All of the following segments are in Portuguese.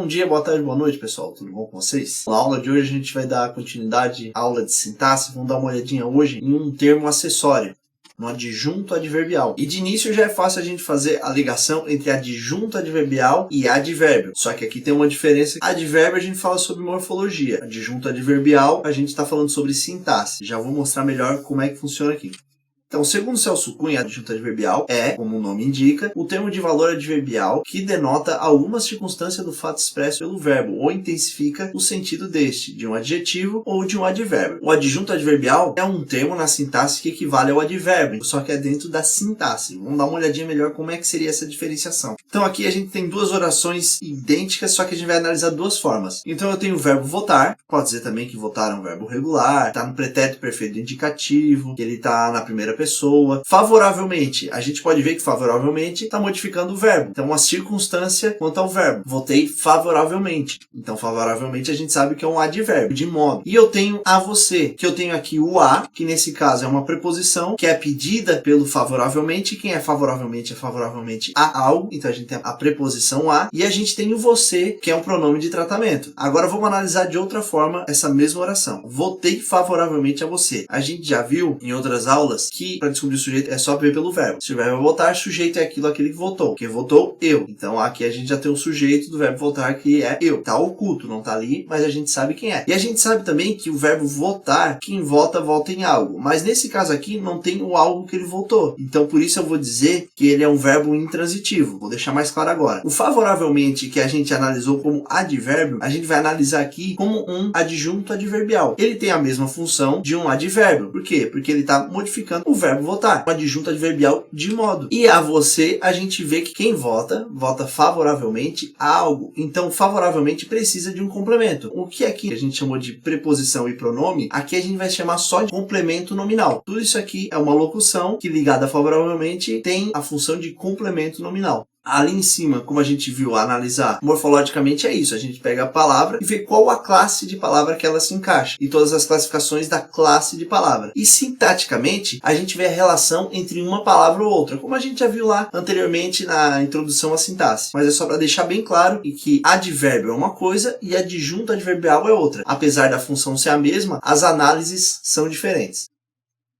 Bom dia, boa tarde, boa noite, pessoal. Tudo bom com vocês? Na aula de hoje a gente vai dar continuidade à aula de sintaxe. Vamos dar uma olhadinha hoje em um termo acessório, no adjunto adverbial. E de início já é fácil a gente fazer a ligação entre adjunto adverbial e advérbio. Só que aqui tem uma diferença. Advérbio a gente fala sobre morfologia. Adjunto adverbial a gente está falando sobre sintaxe. Já vou mostrar melhor como é que funciona aqui. Então, segundo Celso Cunha, adjunto adverbial é, como o nome indica, o termo de valor adverbial que denota alguma circunstância do fato expresso pelo verbo ou intensifica o sentido deste, de um adjetivo ou de um advérbio. O adjunto adverbial é um termo na sintaxe que equivale ao advérbio, só que é dentro da sintaxe. Vamos dar uma olhadinha melhor como é que seria essa diferenciação. Então, aqui a gente tem duas orações idênticas, só que a gente vai analisar duas formas. Então, eu tenho o verbo votar, pode dizer também que votar é um verbo regular, está no pretérito perfeito indicativo, que ele está na primeira pessoa. Favoravelmente, a gente pode ver que favoravelmente está modificando o verbo. Então, uma circunstância quanto ao verbo. Votei favoravelmente. Então, favoravelmente a gente sabe que é um advérbio, de modo. E eu tenho a você, que eu tenho aqui o a, que nesse caso é uma preposição que é pedida pelo favoravelmente. Quem é favoravelmente a algo. Então, a gente tem a preposição a. E a gente tem o você, que é um pronome de tratamento. Agora, vamos analisar de outra forma essa mesma oração. Votei favoravelmente a você. A gente já viu em outras aulas que para descobrir o sujeito é só ver pelo verbo. Se o verbo é votar, sujeito é aquele que votou. Quem votou, eu. Então aqui a gente já tem o sujeito do verbo votar, que é eu. Tá oculto, não tá ali, mas a gente sabe quem é. E a gente sabe também que o verbo votar, quem vota, volta em algo. Mas nesse caso aqui não tem o algo que ele votou. Então por isso eu vou dizer que ele é um verbo intransitivo. Vou deixar mais claro agora. O favoravelmente, que a gente analisou como advérbio, a gente vai analisar aqui como um adjunto adverbial. Ele tem a mesma função de um advérbio. Por quê? Porque ele está modificando o verbo votar, um adjunto adverbial de modo. E a você, a gente vê que quem vota, vota favoravelmente a algo. Então, favoravelmente precisa de um complemento. O que aqui a gente chamou de preposição e pronome, aqui a gente vai chamar só de complemento nominal. Tudo isso aqui é uma locução que, ligada favoravelmente, tem a função de complemento nominal. Ali em cima, como a gente viu, analisar morfologicamente é isso. A gente pega a palavra e vê qual a classe de palavra que ela se encaixa. E todas as classificações da classe de palavra. E sintaticamente, a gente vê a relação entre uma palavra ou outra. Como a gente já viu lá anteriormente na introdução à sintaxe. Mas é só para deixar bem claro que advérbio é uma coisa e adjunto adverbial é outra. Apesar da função ser a mesma, as análises são diferentes.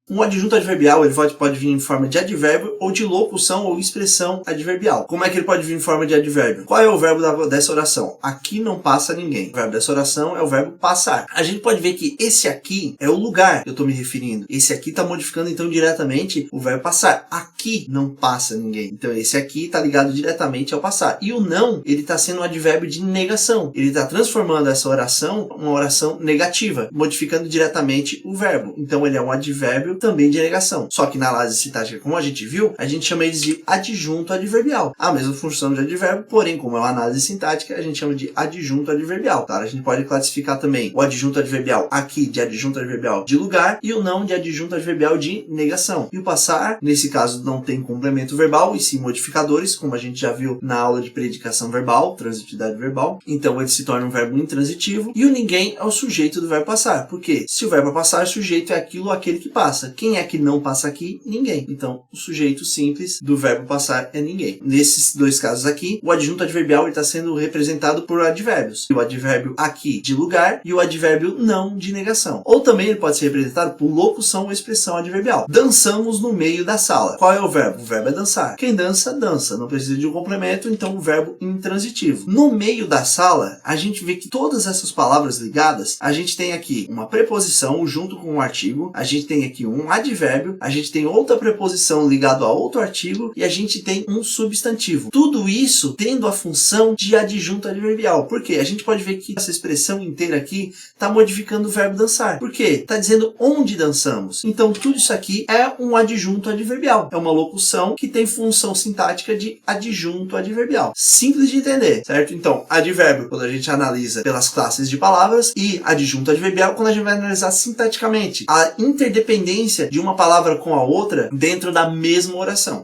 Um adjunto adverbial ele pode vir em forma de advérbio ou de locução ou expressão adverbial. Como é que ele pode vir em forma de advérbio? Qual é o verbo dessa oração? Aqui não passa ninguém. O verbo dessa oração é o verbo passar. A gente pode ver que esse aqui é o lugar que eu estou me referindo. Esse aqui está modificando então diretamente o verbo passar. Aqui não passa ninguém. Então esse aqui está ligado diretamente ao passar. E o não, ele está sendo um advérbio de negação. Ele está transformando essa oração em uma oração negativa, modificando diretamente o verbo. Então ele é um advérbio também de negação. Só que na análise sintática, como a gente viu, a gente chama eles de adjunto adverbial. A mesma função de advérbio, porém, como é uma análise sintática, a gente chama de adjunto adverbial. Claro, a gente pode classificar também o adjunto adverbial aqui de adjunto adverbial de lugar e o não de adjunto adverbial de negação. E o passar, nesse caso, não tem complemento verbal e sim modificadores, como a gente já viu na aula de predicação verbal, transitividade verbal. Então, ele se torna um verbo intransitivo e o ninguém é o sujeito do verbo passar. Por quê? Se o verbo passar, o sujeito é aquilo ou aquele que passa. Quem é que não passa aqui? Ninguém. Então, o sujeito simples do verbo passar é ninguém. Nesses dois casos aqui, o adjunto adverbial está sendo representado por advérbios. O advérbio aqui de lugar e o advérbio não de negação. Ou também ele pode ser representado por locução ou expressão adverbial. Dançamos no meio da sala. Qual é o verbo? O verbo é dançar. Quem dança, dança. Não precisa de um complemento, então o verbo intransitivo. No meio da sala, a gente vê que todas essas palavras ligadas, a gente tem aqui uma preposição junto com um artigo, a gente tem aqui um advérbio, a gente tem outra preposição ligada a outro artigo e a gente tem um substantivo. Tudo isso tendo a função de adjunto adverbial. Por quê? A gente pode ver que essa expressão inteira aqui está modificando o verbo dançar. Por quê? Está dizendo onde dançamos. Então, tudo isso aqui é um adjunto adverbial. É uma locução que tem função sintática de adjunto adverbial. Simples de entender, certo? Então, advérbio, quando a gente analisa pelas classes de palavras, e adjunto adverbial, quando a gente vai analisar sintaticamente a interdependência de uma palavra com a outra dentro da mesma oração.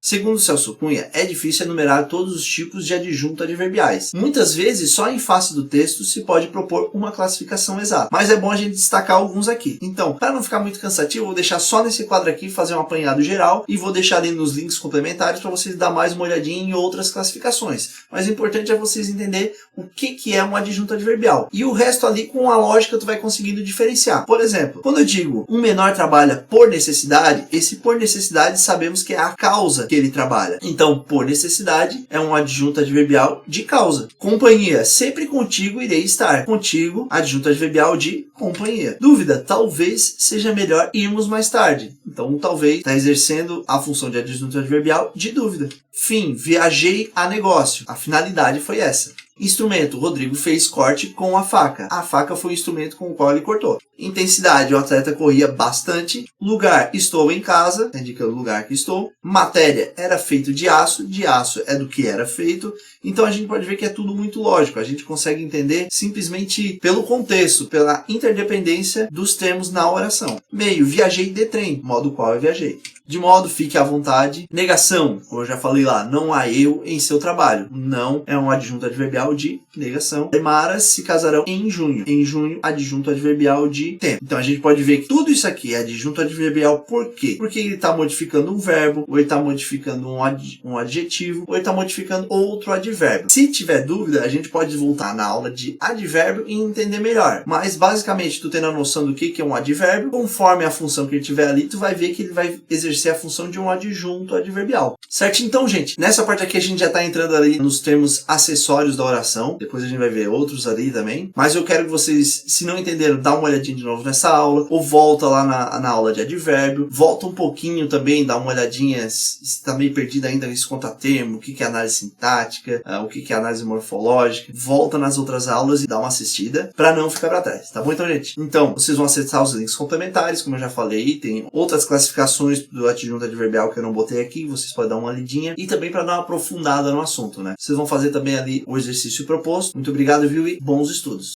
Segundo Celso Cunha, é difícil enumerar todos os tipos de adjunto adverbiais. Muitas vezes, só em face do texto se pode propor uma classificação exata, mas é bom a gente destacar alguns aqui. Então, para não ficar muito cansativo, eu vou deixar só nesse quadro aqui, fazer um apanhado geral, e vou deixar ali nos links complementares para vocês dar mais uma olhadinha em outras classificações. Mas o importante é vocês entenderem o que é um adjunto adverbial. E o resto ali, com a lógica, tu vai conseguindo diferenciar. Por exemplo, quando eu digo um menor trabalha por necessidade, esse por necessidade sabemos que é a causa que ele trabalha. Então, por necessidade é um adjunto adverbial de causa. Companhia, sempre contigo irei estar. Contigo, adjunto adverbial de companhia. Dúvida, talvez seja melhor irmos mais tarde. Então, talvez está exercendo a função de adjunto adverbial de dúvida. Fim, viajei a negócio. A finalidade foi essa. Instrumento, Rodrigo fez corte com a faca. A faca foi o instrumento com o qual ele cortou. Intensidade, o atleta corria bastante. Lugar, estou em casa, indica o lugar que estou. Matéria, era feito de aço é do que era feito. Então a gente pode ver que é tudo muito lógico. A gente consegue entender simplesmente pelo contexto, pela interdependência dos termos na oração. Meio, viajei de trem, modo qual eu viajei. De modo, fique à vontade. Negação, como eu já falei lá, não há eu em seu trabalho. Não é um adjunto adverbial de negação. Demaras se casarão em junho. Em junho, adjunto adverbial de tempo. Então a gente pode ver que tudo isso aqui é adjunto adverbial por quê? Porque ele está modificando um verbo, ou ele está modificando um adjetivo, ou ele está modificando outro advérbio. Se tiver dúvida, a gente pode voltar na aula de advérbio e entender melhor. Mas basicamente, tu tendo a noção do que é um advérbio, conforme a função que ele tiver ali, tu vai ver que ele vai exercer a função de um adjunto adverbial. Certo? Então, gente, nessa parte aqui a gente já está entrando ali nos termos acessórios da oração. Depois a gente vai ver outros ali também. Mas eu quero que vocês, se não entenderam, dá uma olhadinha de novo nessa aula, ou volta lá na aula de advérbio, volta um pouquinho também, dá uma olhadinha, se está meio perdido ainda nesse contatermo, o que é análise sintática, o que é análise morfológica, volta nas outras aulas e dá uma assistida para não ficar para trás, tá bom então, gente? Então, vocês vão acessar os links complementares, como eu já falei, tem outras classificações do adjunto adverbial que eu não botei aqui, vocês podem dar uma lidinha, e também para dar uma aprofundada no assunto, né? Vocês vão fazer também ali o exercício proposto. Muito obrigado, viu? E bons estudos!